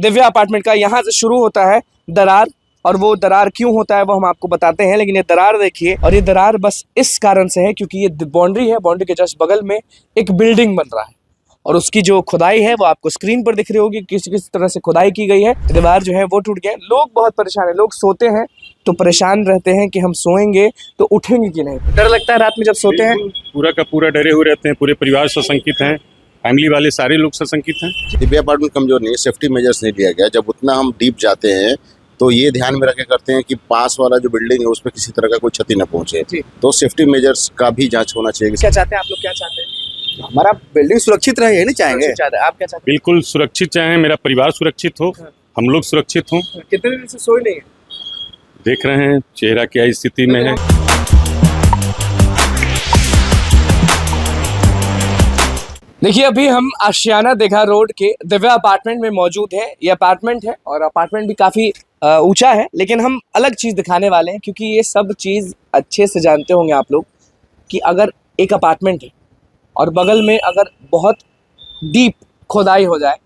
Divya apartment का। यहाँ से शुरू होता है दरार, और वो दरार क्यों होता है वो हम आपको बताते हैं। लेकिन ये दरार देखिए, और ये दरार बस इस कारण से है क्योंकि ये बाउंड्री है, बाउंड्री के जस्ट बगल में एक बिल्डिंग बन रहा है, और उसकी जो खुदाई है वो आपको स्क्रीन पर दिख रही होगी किस तरह से खुदाई की गई है। दीवार जो है वो टूट गया। लोग बहुत परेशान है, लोग सोते हैं तो परेशान रहते हैं कि हम सोएंगे तो उठेंगे कि नहीं। डर लगता है रात में जब सोते हैं। पूरा का पूरा डरे हुए रहते हैं, पूरे परिवार सशंकित हैं, फैमिली वाले सारे लोग सशंकित हैं। दिव्या अपार्टमेंट कमजोर नहीं है, सेफ्टी मेजर्स नहीं लिया गया। जब उतना हम डीप जाते हैं तो ये ध्यान में रखे करते हैं कि पास वाला जो बिल्डिंग है उसमें किसी तरह का कोई क्षति न पहुंचे, तो सेफ्टी मेजर्स का भी जांच होना चाहिए। क्या चाहते हैं आप लोग, क्या चाहते हैं? हमारा बिल्डिंग सुरक्षित रहे, ये नहीं चाहेंगे। आप क्या चाहते हैं? बिल्कुल सुरक्षित चाहें, मेरा परिवार सुरक्षित हो, हम लोग सुरक्षित हों। कितने दिन से सोए नहीं है? देख रहे हैं चेहरा क्या स्थिति में है। देखिए, अभी हम आशियाना दीघा रोड के दिव्या अपार्टमेंट में मौजूद है। ये अपार्टमेंट है और अपार्टमेंट भी काफ़ी ऊंचा है, लेकिन हम अलग चीज़ दिखाने वाले हैं क्योंकि ये सब चीज़ अच्छे से जानते होंगे आप लोग कि अगर एक अपार्टमेंट है और बगल में अगर बहुत डीप खुदाई हो जाए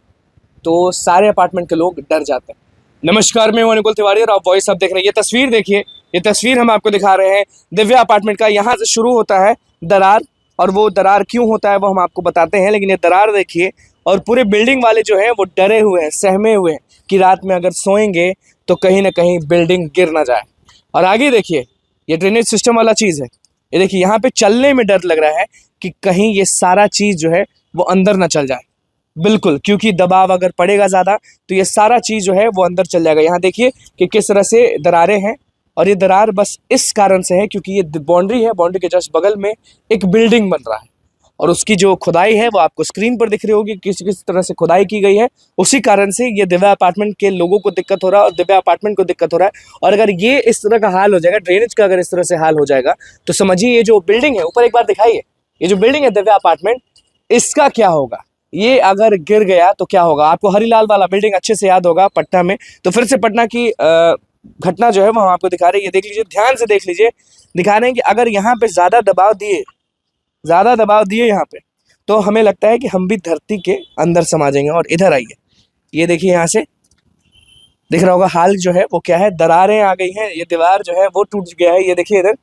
तो सारे अपार्टमेंट के लोग डर जाते हैं। नमस्कार, मैं हूं अनुकुल तिवारी और आप वॉइस अब देख रहे हैं। ये तस्वीर देखिए, ये तस्वीर हम आपको दिखा रहे हैं दिव्या अपार्टमेंट का। यहाँ से शुरू होता है दरार, और वो दरार क्यों होता है वो हम आपको बताते हैं। लेकिन ये दरार देखिए, और पूरे बिल्डिंग वाले जो हैं वो डरे हुए हैं, सहमे हुए हैं कि रात में अगर सोएंगे तो कहीं ना कहीं बिल्डिंग गिर ना जाए। और आगे देखिए, ये ड्रेनेज सिस्टम वाला चीज़ है। ये देखिए, यहाँ पे चलने में डर लग रहा है कि कहीं ये सारा चीज़ जो है वो अंदर ना चल जाए। बिल्कुल, क्योंकि दबाव अगर पड़ेगा ज़्यादा तो ये सारा चीज़ जो है वो अंदर चल जाएगा। यहाँ देखिए कि किस तरह से दरारें हैं, और ये दरार बस इस कारण से है क्योंकि ये बाउंड्री है, बाउंड्री के जस्ट बगल में एक बिल्डिंग बन रहा है, और उसकी जो खुदाई है वो आपको स्क्रीन पर दिख रही होगी किस तरह से खुदाई की गई है। उसी कारण से ये दिव्या अपार्टमेंट के लोगों को दिक्कत हो रहा है और दिव्या अपार्टमेंट को दिक्कत हो रहा है। और अगर ये इस तरह का हाल हो जाएगा, ड्रेनेज का अगर इस तरह से हाल हो जाएगा, तो समझिए ये जो बिल्डिंग है, ऊपर एक बार दिखाइए, ये जो बिल्डिंग है दिव्या अपार्टमेंट, इसका क्या होगा। ये अगर गिर गया तो क्या होगा। आपको हरीलाल वाला बिल्डिंग अच्छे से याद होगा पटना में, तो फिर से पटना की घटना जो है वो हम आपको दिखा रहे हैं। ये देख लीजिए, ध्यान से देख लीजिए। दिखा रहे हैं कि अगर यहाँ पे ज़्यादा दबाव दिए यहाँ पे, तो हमें लगता है कि हम भी धरती के अंदर समा जाएंगे। और इधर आइए, ये देखिए, यहाँ से दिख रहा होगा हाल जो है वो क्या है। दरारें आ गई हैं, ये दीवार जो है वो टूट गया है। ये देखिए, इधर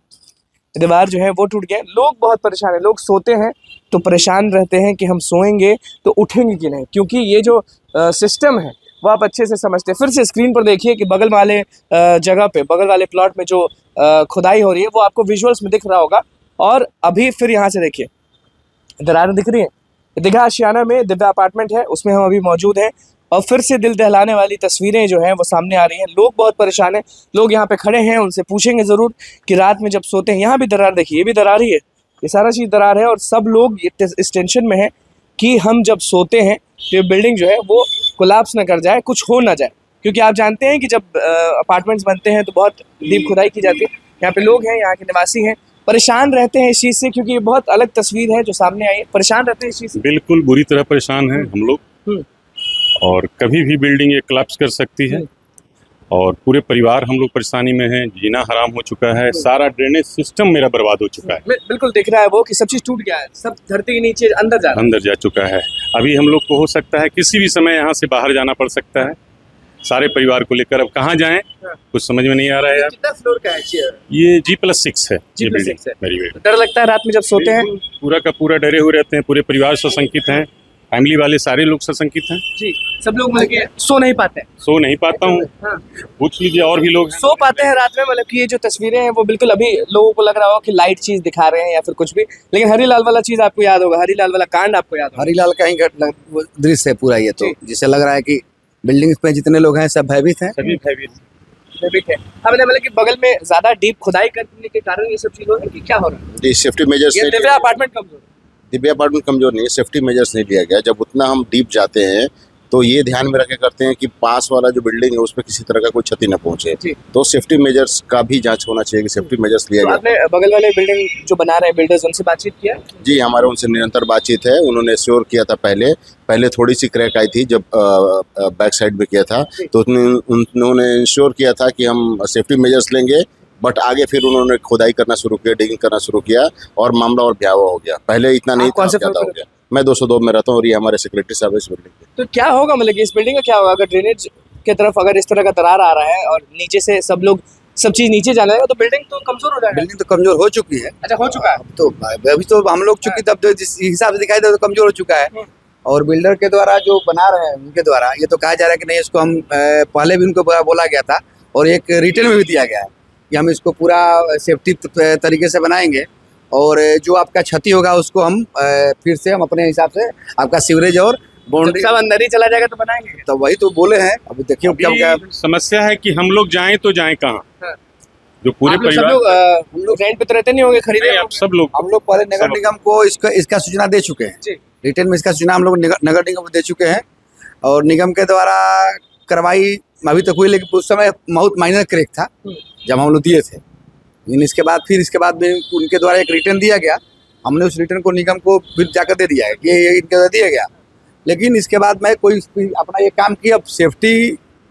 दीवार जो है वो टूट गया है। लोग बहुत परेशान है, लोग सोते हैं तो परेशान रहते हैं कि हम सोएंगे तो उठेंगे कि नहीं, क्योंकि ये जो सिस्टम है वो आप अच्छे से समझते हैं। फिर से स्क्रीन पर देखिए कि बगल वाले जगह पे, बगल वाले प्लॉट में जो खुदाई हो रही है वो आपको विजुअल्स में दिख रहा होगा। और अभी फिर यहाँ से देखिए, दरारें दिख रही हैं। दीघा आशियाना में दिव्या अपार्टमेंट है, उसमें हम अभी मौजूद हैं, और फिर से दिल दहलाने वाली तस्वीरें जो हैं वो सामने आ रही हैं। लोग बहुत परेशान हैं, लोग यहाँ पे खड़े हैं, उनसे पूछेंगे ज़रूर कि रात में जब सोते हैं। यहाँ भी दरार देखिए, ये भी दरार ही है, ये सारा चीज़ दरार है, और सब लोग इस टेंशन में है कि हम जब सोते हैं तो ये बिल्डिंग जो है वो कोलैप्स ना कर जाए, कुछ हो ना जाए। क्योंकि आप जानते हैं कि जब अपार्टमेंट्स बनते हैं तो बहुत डीप खुदाई की जाती है। यहाँ पे लोग हैं, यहाँ के निवासी हैं, परेशान रहते हैं इस चीज़ से, क्योंकि ये बहुत अलग तस्वीर है जो सामने आई है। परेशान रहते हैं इस चीज़ से, बिल्कुल बुरी तरह परेशान हैं हम लोग, और कभी भी बिल्डिंग ये कोलैप्स कर सकती है, और पूरे परिवार हम लोग परेशानी में हैं। जीना हराम हो चुका है, सारा ड्रेनेज सिस्टम मेरा बर्बाद हो चुका है। बिल्कुल दिख रहा है वो कि सब चीज़ टूट गया है, सब धरती के नीचे अंदर जा चुका है। अभी हम लोग को हो सकता है किसी भी समय यहाँ से बाहर जाना पड़ सकता है, सारे परिवार को लेकर। अब कहाँ जाएं कुछ समझ में नहीं आ रहा है यार। कितना फ्लोर का है? ये G+6 है। ये बिल्डिंग मेरी। डर लगता है रात में जब सोते हैं। पूरा का पूरा डरे हुए रहते हैं, पूरे परिवार सशंकित हैं, फैमिली वाले सारे लोग सशंकित हैं। जी, सब लोग मतलब कि सो नहीं पाते हैं। सो नहीं पाता हूँ। हाँ। पूछ लीजिए, और भी लोग सो पाते हैं रात में। मतलब कि ये जो तस्वीरें हैं वो बिल्कुल, अभी लोगों को लग रहा हो कि लाइट चीज दिखा रहे हैं या फिर कुछ भी, लेकिन हरीलाल वाला चीज आपको याद होगा, हरीलाल वाला कांड आपको याद होगा। हरीलाल का ही दृश्य है पूरा ये, तो जिससे लग रहा है कि बिल्डिंग पे जितने लोग हैं सब भयभीत हैं। सभी भयभीत है। मतलब कि बगल में ज्यादा डीप खुदाई करने के कारण ये सब चीज हो रही है कि क्या हो रहा है? जी, सेफ्टी मेजर्स ये दिव्या अपार्टमेंट कमजोर है। दिव्या अपार्टमेंट कमजोर नहीं है, सेफ्टी मेजर्स नहीं लिया गया। जब उतना हम डीप जाते हैं तो ये ध्यान में रखे करते हैं कि पास वाला जो बिल्डिंग है उसमें किसी तरह का कोई क्षति न पहुंचे, तो सेफ्टी मेजर्स का भी जांच होना चाहिए कि सेफ्टी मेजर्स लिया गया। आपने बगल वाले बिल्डिंग जो बना रहे हैं बिल्डर्स, उनसे बातचीत किया? जी, हमारे उनसे निरंतर बातचीत है। उन्होंने श्योर किया था, पहले थोड़ी सी क्रैक आई थी जब बैक साइड में किया था, तो उन्होंने इंश्योर किया था कि हम सेफ्टी मेजर्स लेंगे, बट आगे फिर उन्होंने खुदाई करना शुरू किया, डिगिंग करना शुरू किया, और मामला और भयावह हो गया। पहले इतना नहीं था, ज़्यादा हो गया। मैं 202 में रहता हूँ और ये हमारे सेक्रेटरी साहब है इस बिल्डिंग के। तो क्या होगा, मतलब कि इस बिल्डिंग का क्या होगा अगर ड्रेनेज की तरफ अगर इस तरह का दरार आ रहा है और नीचे से सब चीज नीचे जाने लगेगा तो बिल्डिंग तो कमजोर हो जाएगा। बिल्डिंग तो कमजोर हो चुकी है। अच्छा, हो चुका है। तो अभी तो हम लोग चूंकि तब जिस हिसाब से दिखाई दे तो कमजोर हो चुका है। और बिल्डर के द्वारा जो बना रहे हैं उनके द्वारा ये तो कहा जा रहा है कि नहीं, इसको हम पहले भी उनको बोला गया था और एक रिटर्न में भी दिया गया है कि हम इसको पूरा सेफ्टी तरीके से बनाएंगे और जो आपका क्षति होगा उसको हम फिर से हम अपने हिसाब से आपका सीवरेज और बाउंड्री सब अंदर ही चला जाएगा तो बनाएंगे। तो वही तो बोले हैं। अब देखिए क्या अभी समस्या है कि हम लोग जाएं तो जाएं कहाँ। हाँ। जो पूरे आप लोग सब परिवार लोग हम लोग रेंट पे तो रहते नहीं होंगे, खरीदे नहीं, आप सब लोग हम लोग पहले नगर सब- निगम को इसका सूचना दे चुके हैं। जी। रिटर्न में इसका सूचना हम लोग नगर निगम को दे चुके हैं और निगम के द्वारा कार्रवाई अभी तक हुई, लेकिन उस समय बहुत माइनर क्रैक था जब हम लोग दिए थे। लेकिन इसके बाद में उनके द्वारा एक रिटर्न दिया गया। हमने उस रिटर्न को निगम को फिर जाकर दे दिया है कि ये इनके द्वारा दिया गया। लेकिन इसके बाद में कोई अपना ये काम किया, अब सेफ्टी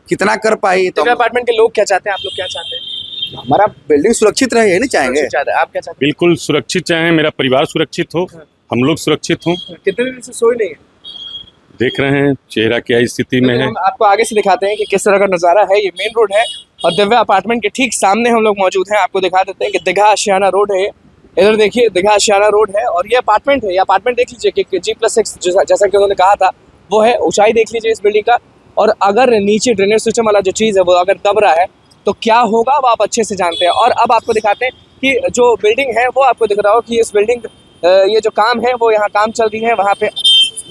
कितना कर पाई तो अपार्टमेंट के लोग क्या चाहते हैं, आप लोग क्या चाहते हैं? हमारा बिल्डिंग सुरक्षित रहे, ये नहीं चाहेंगे। सुरक्षित चाहते हैं, आप क्या चाहते बिल्कुल सुरक्षित चाहें, मेरा परिवार सुरक्षित हो, हम लोग सुरक्षित हों। हैं? कितने दिन से सोए नहीं है? देख रहे हैं चेहरा क्या स्थिति में है। हम आपको आगे से दिखाते हैं कि किस तरह का नज़ारा है। ये मेन रोड है और दिव्या अपार्टमेंट के ठीक सामने हम लोग मौजूद हैं। आपको दिखा देते हैं कि दीघा आशियाना रोड है। इधर देखिए, दीघा आशियाना रोड है और ये अपार्टमेंट है। ये अपार्टमेंट देख लीजिए कि G+6 जैसा कि उन्होंने कहा था वो है। ऊंचाई देख लीजिए इस बिल्डिंग का। और अगर नीचे ड्रेनेज सिस्टम वाला जो चीज़ है वो अगर दब रहा है तो क्या होगा वो आप अच्छे से जानते हैं। और अब आपको दिखाते हैं कि जो बिल्डिंग है वो आपको दिख रहा हो कि इस बिल्डिंग ये जो काम है वो यहाँ काम चल रही है, वहाँ पे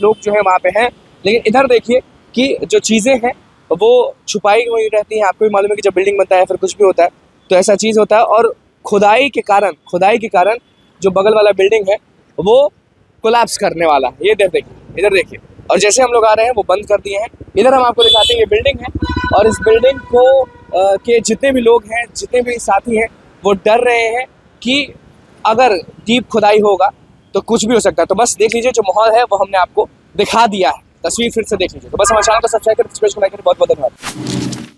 लोग जो है वहाँ पे हैं। लेकिन इधर देखिए कि जो चीज़ें हैं वो छुपाई हुई रहती हैं। आपको भी मालूम है कि जब बिल्डिंग बनता है फिर कुछ भी होता है तो ऐसा चीज़ होता है। और खुदाई के कारण जो बगल वाला बिल्डिंग है वो कोलैप्स करने वाला है। ये इधर देखिए। और जैसे हम लोग आ रहे हैं वो बंद कर दिए हैं। इधर हम आपको दिखाते हैं ये बिल्डिंग है और इस बिल्डिंग को के जितने भी लोग हैं, जितने भी साथी हैं, वो डर रहे हैं कि अगर डीप खुदाई होगा तो कुछ भी हो सकता है। तो बस देख लीजिए जो माहौल है वो हमने आपको दिखा दिया है। तस्वीर फिर से देख लीजिए। तो बस हमारे चैनल को सब्सक्राइब करें, बहुत बहुत धन्यवाद।